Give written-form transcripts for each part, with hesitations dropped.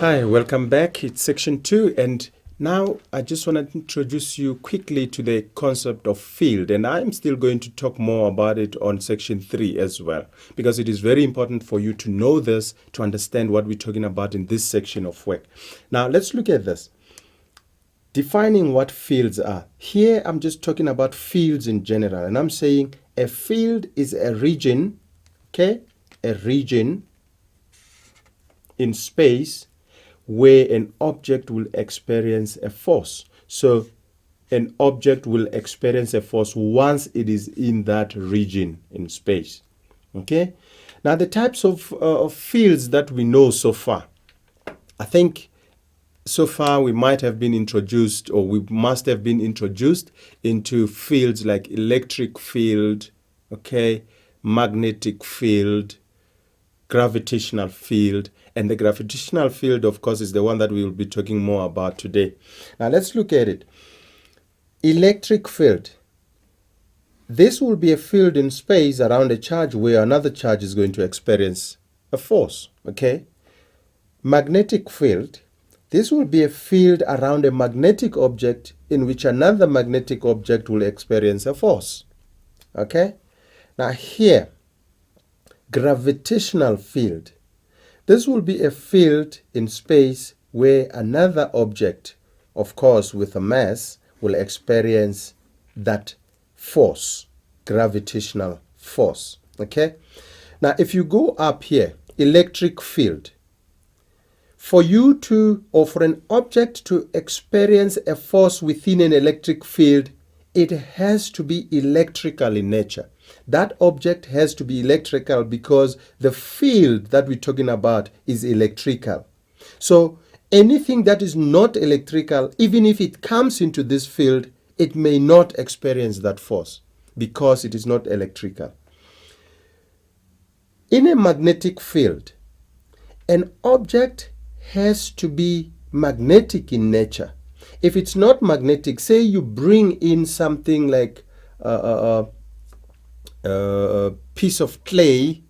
Hi, welcome back. It's section 2, and now I just want to introduce you quickly to the concept of field, and I'm still going to talk more about it on section 3 as well, because it is very important for you to know this, to understand what we're talking about in this section of work. Now let's look at this. Defining what fields are. Here I'm just talking about fields in general, and I'm saying a field is a region, okay, a region in space where an object will experience a force. So an object will experience a force once it is in that region in space. Okay. Now the types of fields that we know so far. I think so far we might have been introduced, or we must have been introduced into fields like electric field, okay, magnetic field, gravitational field, and the gravitational field, of course, is the one that we will be talking more about today. Now let's look at it. Electric field. This will be a field in space around a charge where another charge is going to experience a force, okay? Magnetic field. This will be a field around a magnetic object in which another magnetic object will experience a force, okay? Now here, gravitational field. This will be a field in space where another object, of course with a mass, will experience that force, gravitational force. Okay? Now if you go up here, electric field. For you to, or for an object to experience a force within an electric field, it has to be electrical in nature. That object has to be electrical because the field that we're talking about is electrical. So anything that is not electrical, even if it comes into this field, it may not experience that force because it is not electrical. In a magnetic field, an object has to be magnetic in nature. If it's not magnetic, say you bring in something like a piece of clay,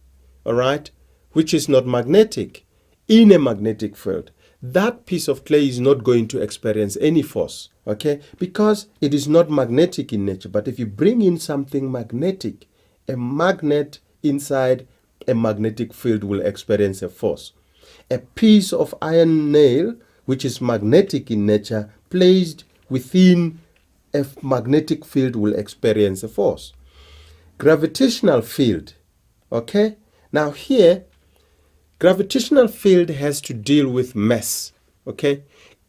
all right, which is not magnetic, in a magnetic field, that piece of clay is not going to experience any force, okay, because it is not magnetic in nature. But if you bring in something magnetic, a magnet inside a magnetic field will experience a force. A piece of iron nail, which is magnetic in nature, placed within a magnetic field will experience a force. Gravitational field, okay? Now here, gravitational field has to deal with mass, okay?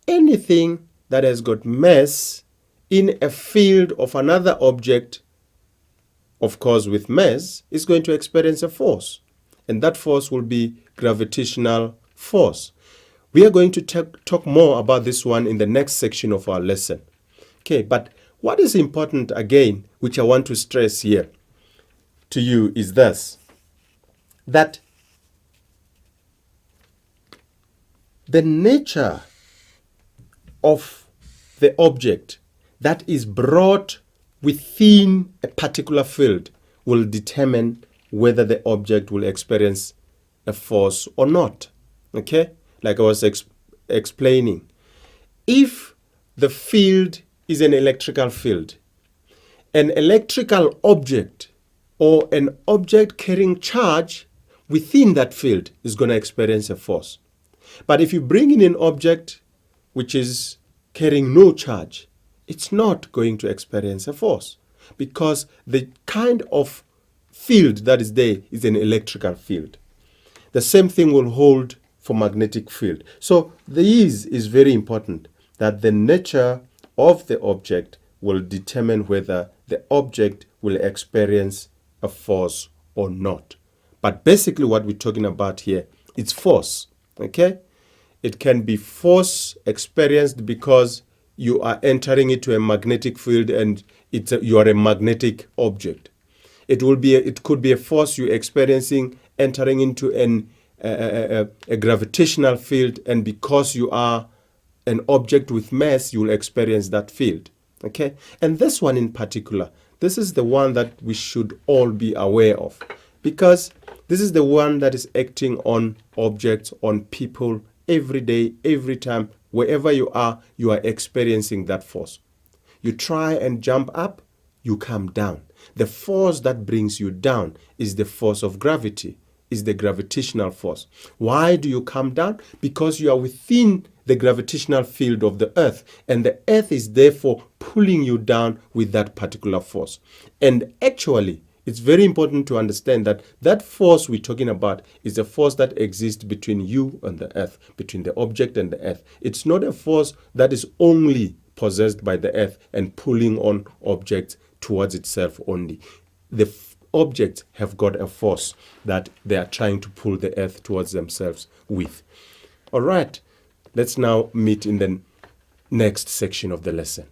Anything that has got mass in a field of another object, of course with mass, is going to experience a force. And that force will be gravitational force. We are going to talk more about this one in the next section of our lesson. Okay, but what is important again, which I want to stress here to you, is this, that the nature of the object that is brought within a particular field will determine whether the object will experience a force or not. Okay? Like I was explaining, if the field is an electrical field, an electrical object or an object carrying charge within that field is going to experience a force. But if you bring in an object which is carrying no charge, it's not going to experience a force because the kind of field that is there is an electrical field. The same thing will hold for magnetic field. So this is very important, that the nature of the object will determine whether the object will experience a force or not. But basically what we're talking about here, it's force, okay? It can be force experienced because you are entering into a magnetic field and you are a magnetic object. It could be a force you're experiencing entering into a gravitational field, and because you are an object with mass, you will experience that field. Okay? And this one in particular, this is the one that we should all be aware of, because This is the one that is acting on objects, on people, every day, every time, wherever you are experiencing that force. You try and jump up, you come down. The force that brings you down is the force of gravity, is the gravitational force. Why do you come down? Because you are within the gravitational field of the earth, and the earth is therefore pulling you down with that particular force. And actually, it's very important to understand that that force we're talking about is a force that exists between you and the earth, between the object and the earth. It's not a force that is only possessed by the earth and pulling on objects towards itself only. The objects have got a force that they are trying to pull the earth towards themselves with. All right, let's now meet in the next section of the lesson.